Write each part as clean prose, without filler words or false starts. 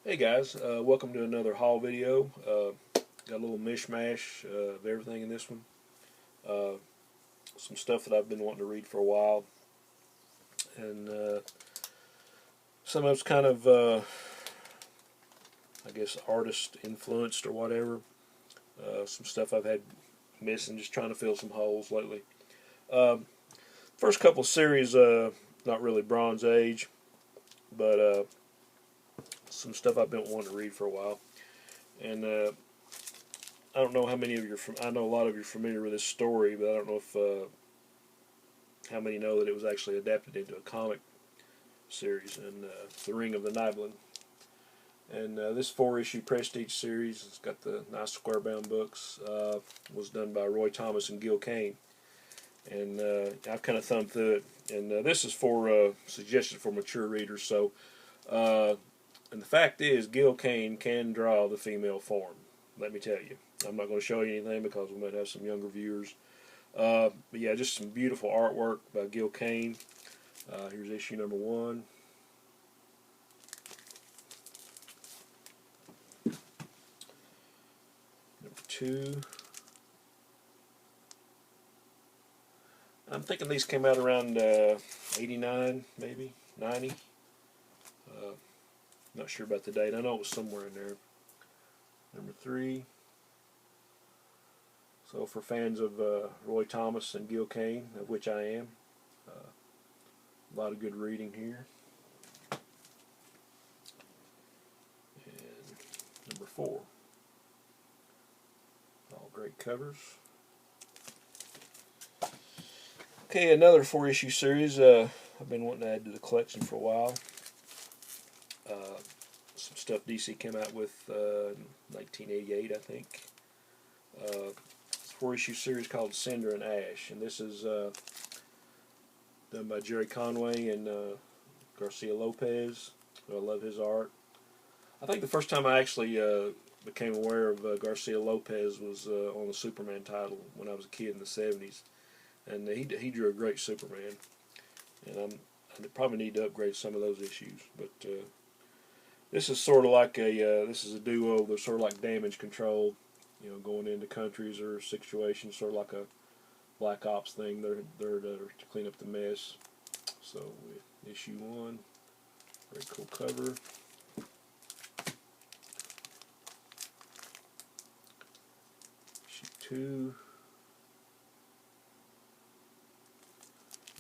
Hey guys, welcome to another haul video. Got a little mishmash of everything in this one. Uh, some stuff that I've been wanting to read for a while, and some of it's kind of, I guess, artist influenced or whatever. Some stuff I've had missing, just trying to fill some holes lately. First couple series, not really Bronze Age, but some stuff I've been wanting to read for a while, and I don't know how many of you I know a lot of you are familiar with this story, but I don't know if how many know that it was actually adapted into a comic series, and The Ring of the Nibelung. And this four-issue prestige series, it's got the nice square-bound books, was done by Roy Thomas and Gil Kane. And I've kind of thumbed through it, and this is for suggested for mature readers. So, and the fact is, Gil Kane can draw the female form. Let me tell you. I'm not going to show you anything because we might have some younger viewers. But yeah, just some beautiful artwork by Gil Kane. Here's issue number 1. Number 2. I'm thinking these came out around 89, maybe 90. Not sure about the date. I know it was somewhere in there. Number 3. So for fans of Roy Thomas and Gil Kane, of which I am, a lot of good reading here. And number 4. All great covers. Okay, another 4-issue series I've been wanting to add to the collection for a while. Some stuff DC came out with in 1988, I think. It's a 4-issue series called Cinder and Ash, and this is done by Jerry Conway and Garcia Lopez. I love his art. I think the first time I actually became aware of Garcia Lopez was on the Superman title when I was a kid in the 70s. And he drew a great Superman, and I probably need to upgrade some of those issues. But this is sort of like this is a duo. They're sort of like Damage Control, going into countries or situations, sort of like a Black Ops thing. They're there to clean up the mess. So issue 1, very cool cover. Issue 2.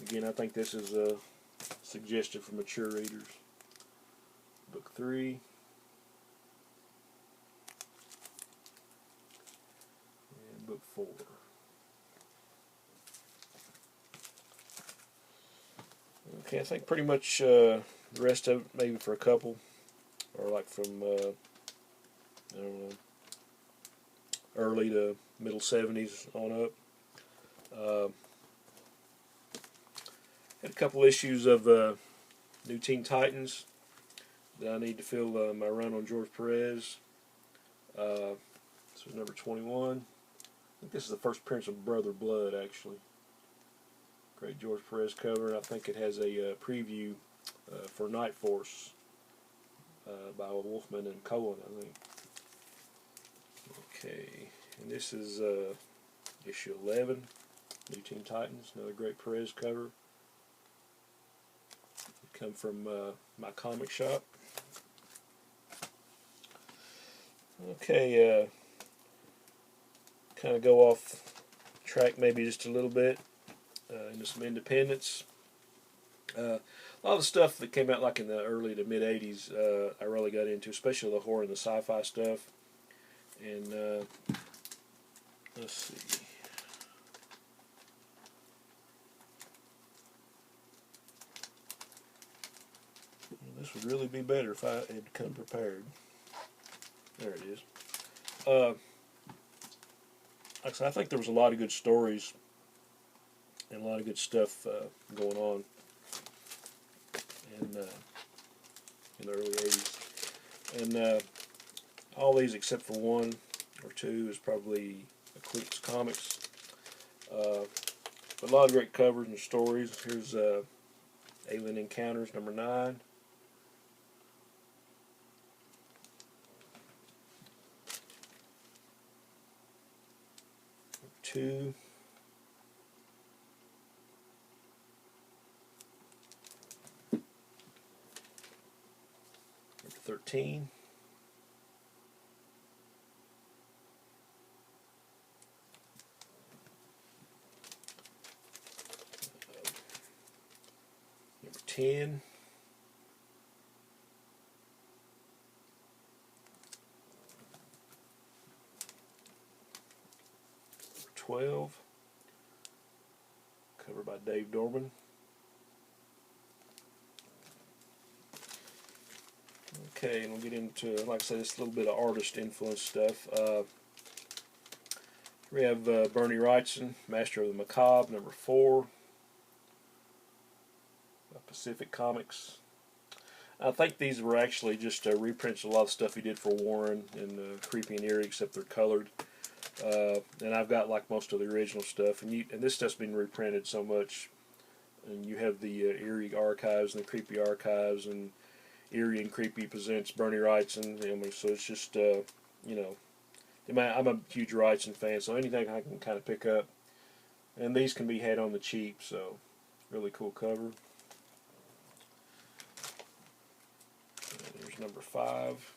Again, I think this is suggested for mature readers. Book 3. And book 4. Okay, I think pretty much the rest of it, maybe for a couple, or like from, I don't know, early to middle 70s on up. Had a couple issues of New Teen Titans that I need to fill my run on George Perez. This was number 21. I think this is the first appearance of Brother Blood, actually. Great George Perez cover. I think it has a preview for Night Force by Wolfman and Cohen, I think. Okay, and this is issue 11, New Teen Titans. Another great Perez cover. Come from my comic shop. Okay, kind of go off track maybe just a little bit into some independents. A lot of the stuff that came out like in the early to mid 80s I really got into, especially the horror and the sci-fi stuff. And let's see. This would really be better if I had come prepared. There it is. Like I said, I think there was a lot of good stories and a lot of good stuff going on in the early 80s. And all these except for 1 or 2 is probably Eclipse Comics. But a lot of great covers and stories. Here's Alien Encounters number 9. 2. Number 13. Number 10. Number 12. Cover by Dave Dorman. Okay, and we'll get into, like I said, this little bit of artist influence stuff. We have Bernie Wrightson, Master of the Macabre, number 4. Pacific Comics. I think these were actually just reprints of a lot of stuff he did for Warren and Creepy and Eerie, except they're colored. And I've got like most of the original stuff, and this stuff's been reprinted so much. And you have the Eerie archives and the Creepy archives, and Eerie and Creepy presents Bernie Wrightson. So it's just you know, I'm a huge Wrightson fan, so anything I can kind of pick up, and these can be had on the cheap. So really cool cover. And there's number 5.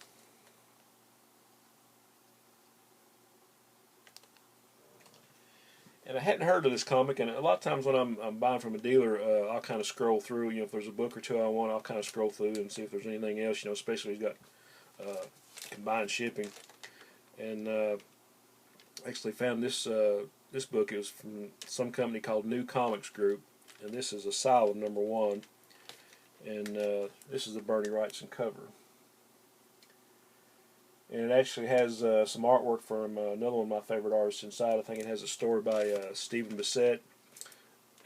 And I hadn't heard of this comic, and a lot of times when I'm buying from a dealer, I'll kind of scroll through. If there's a book or two I want, I'll kind of scroll through and see if there's anything else. Especially if he's got combined shipping. And actually found this this book. It was from some company called New Comics Group, and this is Asylum number 1. And this is the Bernie Wrightson cover. And it actually has some artwork from another one of my favorite artists inside. I think it has a story by Stephen Bissett.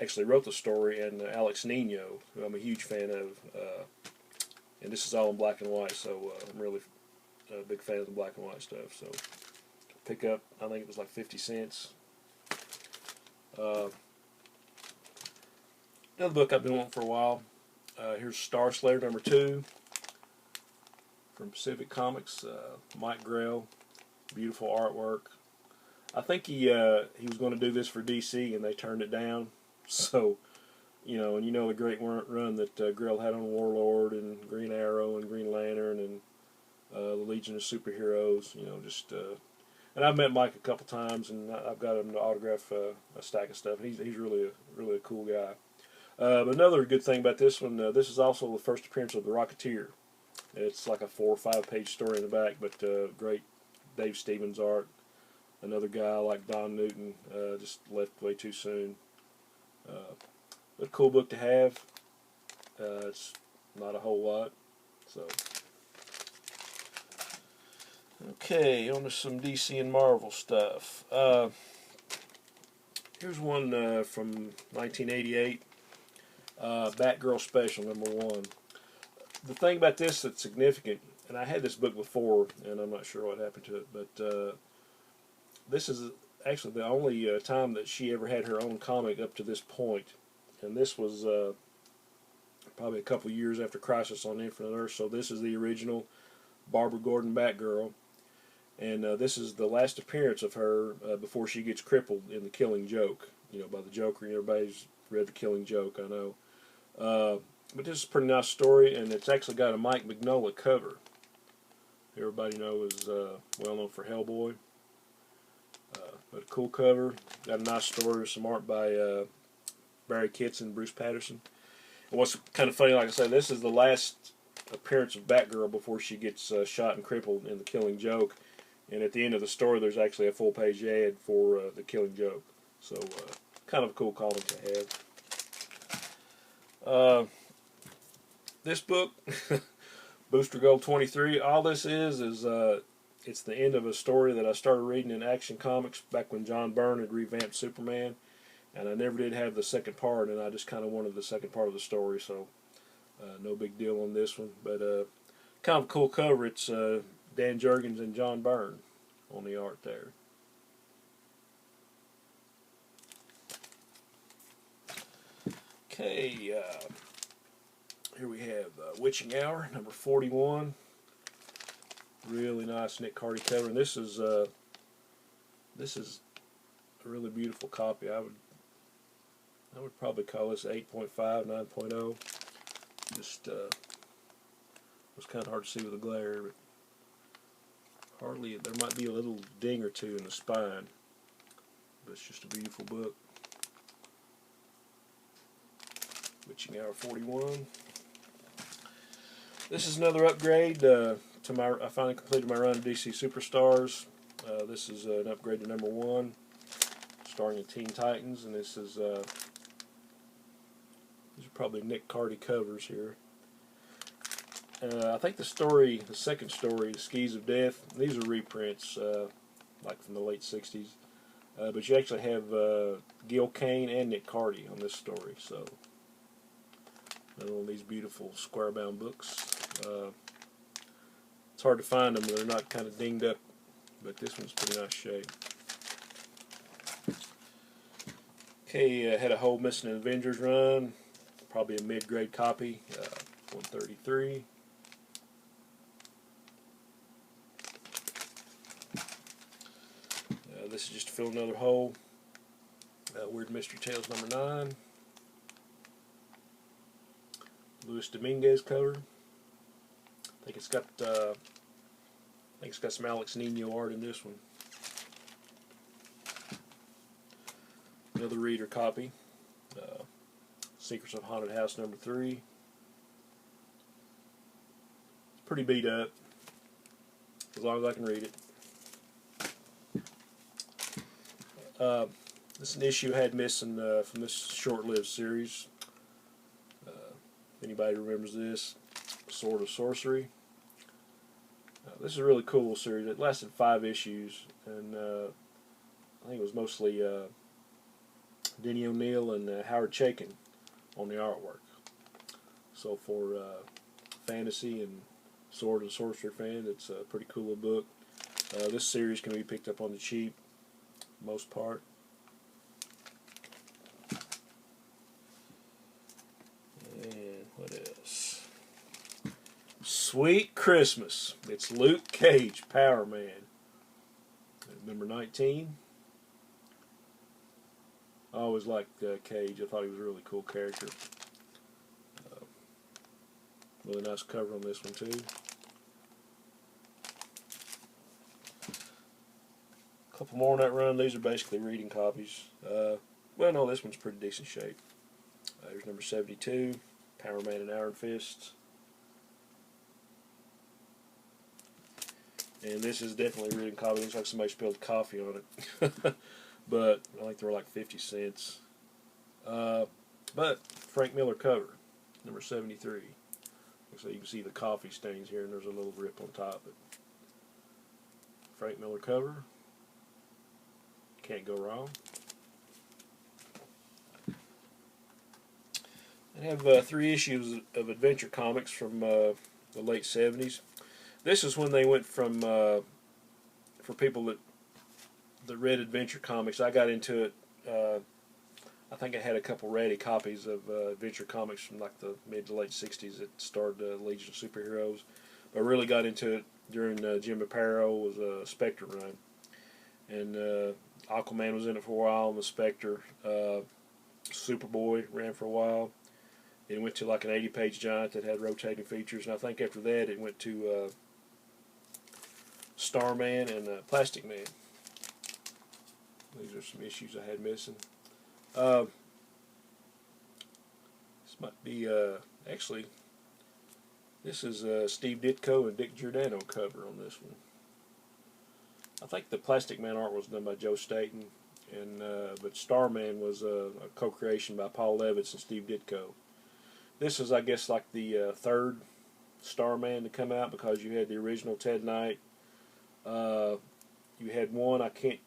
Actually wrote the story, and Alex Nino, who I'm a huge fan of. And this is all in black and white, so I'm really a big fan of the black and white stuff. So pick up, I think it was like 50 cents. Another book I've been wanting for a while. Here's Star Slayer number 2. From Pacific Comics, Mike Grell, beautiful artwork. I think he was going to do this for DC, and they turned it down. So, and the great run that Grell had on Warlord and Green Arrow and Green Lantern and the Legion of Superheroes. And I've met Mike a couple times, and I've got him to autograph a stack of stuff. He's really a cool guy. But another good thing about this one, this is also the first appearance of the Rocketeer. It's like a 4 or 5 page story in the back, but great Dave Stevens art. Another guy like Don Newton just left way too soon. But a cool book to have. It's not a whole lot. So, okay, on to some DC and Marvel stuff. Here's one from 1988, Batgirl Special number 1. The thing about this that's significant, and I had this book before, and I'm not sure what happened to it, but this is actually the only time that she ever had her own comic up to this point. And this was probably a couple years after Crisis on Infinite Earths, so this is the original Barbara Gordon Batgirl. And this is the last appearance of her before she gets crippled in The Killing Joke, by the Joker. Everybody's read The Killing Joke, I know. But this is a pretty nice story, and it's actually got a Mike Mignola cover. Everybody knows well known for Hellboy. But a cool cover. Got a nice story, some art by Barry Kitson and Bruce Patterson. And what's kind of funny, like I said, this is the last appearance of Batgirl before she gets shot and crippled in The Killing Joke. And at the end of the story, there's actually a full-page ad for The Killing Joke. So, kind of a cool comic to have. This book, Booster Gold 23, all this is it's the end of a story that I started reading in Action Comics back when John Byrne had revamped Superman, and I never did have the second part, and I just kind of wanted the second part of the story, so no big deal on this one. But kind of a cool cover. It's Dan Jurgens and John Byrne on the art there. Okay, here we have Witching Hour, number 41. Really nice Nick Cardy cover, and this is a really beautiful copy. I would probably call this 8.5, 9.0. Just was kind of hard to see with the glare, but hardly, there might be a little ding or two in the spine, but it's just a beautiful book. Witching Hour 41. This is another upgrade to my. I finally completed my run of DC Superstars. This is an upgrade to #1, starring the Teen Titans, and this is these are probably Nick Cardy covers here. I think the second story, The Skis of Death, these are reprints, like from the late 60s. But you actually have Gil Kane and Nick Cardy on this story, so another one of these beautiful square-bound books. It's hard to find them; they're not kind of dinged up, but this one's pretty nice shape. Okay, had a whole Missing Avengers run, probably a mid-grade copy, 133. This is just to fill another hole. Weird Mystery Tales #9. Luis Dominguez cover. I think it's got some Alex Nino art in this one. Another reader copy. Secrets of Haunted House #3. It's pretty beat up, as long as I can read it. This is an issue I had missing from this short-lived series. If anybody remembers this, Sword of Sorcery. This is a really cool series. It lasted 5 issues, and I think it was mostly Denny O'Neil and Howard Chaykin on the artwork. So for fantasy and Sword and Sorcery fans, it's a pretty cool book. This series can be picked up on the cheap, most part. And what else? Sweet Christmas. It's Luke Cage, Power Man. Number 19. I always liked Cage. I thought he was a really cool character. Really nice cover on this one too. A couple more in that run. These are basically reading copies. Well, no, this one's pretty decent shape. There's number 72, Power Man and Iron Fist. And this is definitely a reading copy. Looks like somebody spilled coffee on it. But I think they were like 50 cents. But Frank Miller cover, number 73. So you can see the coffee stains here, and there's a little rip on top. But Frank Miller cover. Can't go wrong. I have 3 issues of Adventure Comics from the late 70s. This is when they went from, for people that read Adventure Comics, I got into it. I think I had a couple ready copies of Adventure Comics from like the mid to late 60s that started Legion of Superheroes. But I really got into it during Jim Aparo was a Spectre run. And Aquaman was in it for a while, and the Spectre. Superboy ran for a while. It went to like an 80-page giant that had rotating features, and I think after that it went to Starman and Plastic Man. These are some issues I had missing. This might be, actually, this is Steve Ditko and Dick Giordano cover on this one. I think the Plastic Man art was done by Joe Staton, and but Starman was a co-creation by Paul Levitz and Steve Ditko. This is, I guess, like the third Starman to come out, because you had the original Ted Knight. You had one, I can't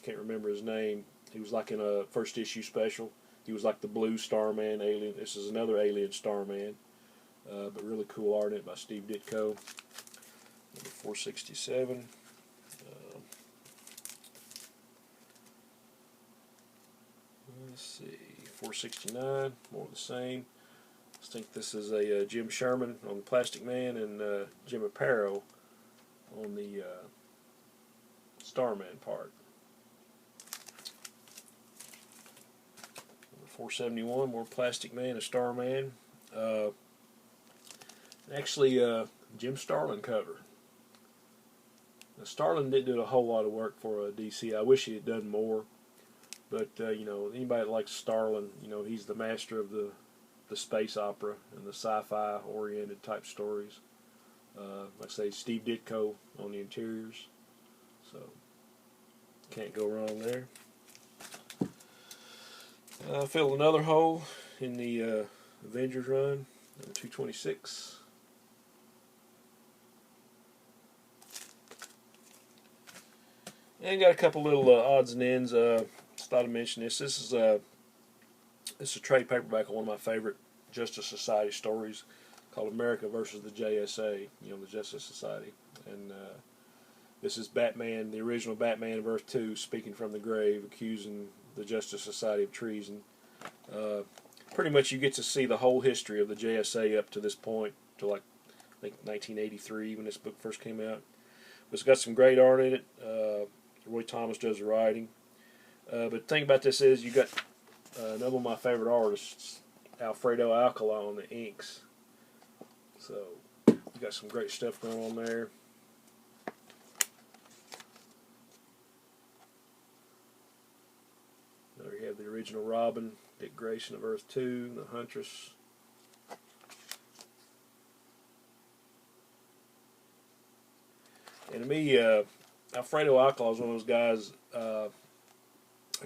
remember his name. He was like in a first issue special. He was like the blue Starman alien. This is another alien Starman, but really cool art in it by Steve Ditko. Number 467. Let's see, 469. More of the same. I think this is a Jim Sherman on the Plastic Man and Jim Aparo on the Starman part. 471, more Plastic Man, a Starman. Actually, Jim Starlin cover. Now, Starlin didn't do a whole lot of work for DC. I wish he had done more. But, you know, anybody that likes Starlin, you know, he's the master of the space opera and the sci-fi oriented type stories. Like I say, Steve Ditko on the interiors. So, can't go wrong there. Filled another hole in the Avengers run, number 226. And got a couple little odds and ends. Just thought I'd mention this. This is a trade paperback of one of my favorite Justice Society stories called America versus the JSA, you know, the Justice Society. And this is Batman, the original Batman of Earth 2, speaking from the grave, accusing the Justice Society of treason. Pretty much you get to see the whole history of the JSA up to this point, to like I think 1983 when this book first came out. It's got some great art in it. Roy Thomas does the writing. But the thing about this is you got another of my favorite artists, Alfredo Alcala, on the inks. So you got some great stuff going on there. There you have the original Robin, Dick Grayson of Earth 2, the Huntress. And to me, Alfredo Alcala is one of those guys, I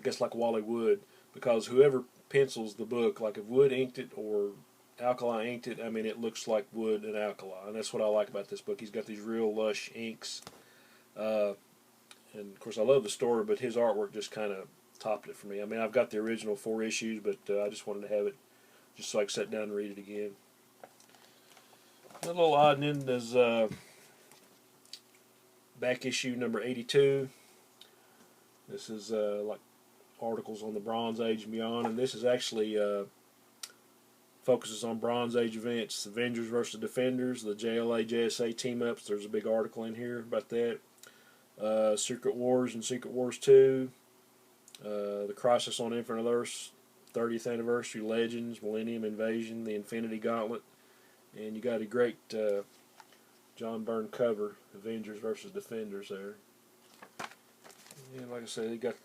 guess like Wally Wood, because whoever pencils the book, like if Wood inked it or Alcala inked it, I mean, it looks like Wood and Alcala. And that's what I like about this book. He's got these real lush inks. And, of course, I love the story, but his artwork just kind of topped it for me. I mean, I've got the original 4 issues, but I just wanted to have it just so I could sit down and read it again. A little odd end is back issue number 82. This is like articles on the Bronze Age and beyond, and this is actually focuses on Bronze Age events, Avengers versus Defenders, the JLA, JSA team-ups. There's a big article in here about that. Secret Wars and Secret Wars 2. The Crisis on Infinite Earths, 30th Anniversary, Legends, Millennium Invasion, the Infinity Gauntlet. And you got a great John Byrne cover, Avengers versus Defenders there. And like I said, you got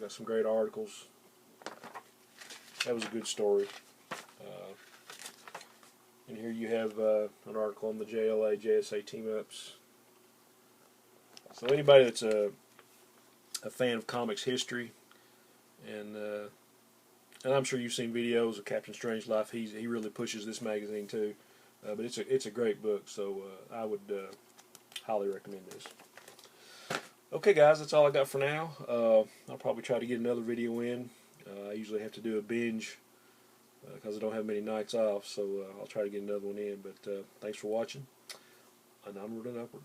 some great articles. That was a good story. And here you have an article on the JLA, JSA team-ups. So anybody that's a fan of comics history, and I'm sure you've seen videos of Captain Strangelove. He really pushes this magazine too. But it's a great book, so I would highly recommend this. Okay, guys, that's all I got for now. I'll probably try to get another video in. I usually have to do a binge because I don't have many nights off, so I'll try to get another one in. But thanks for watching. And onward and upward.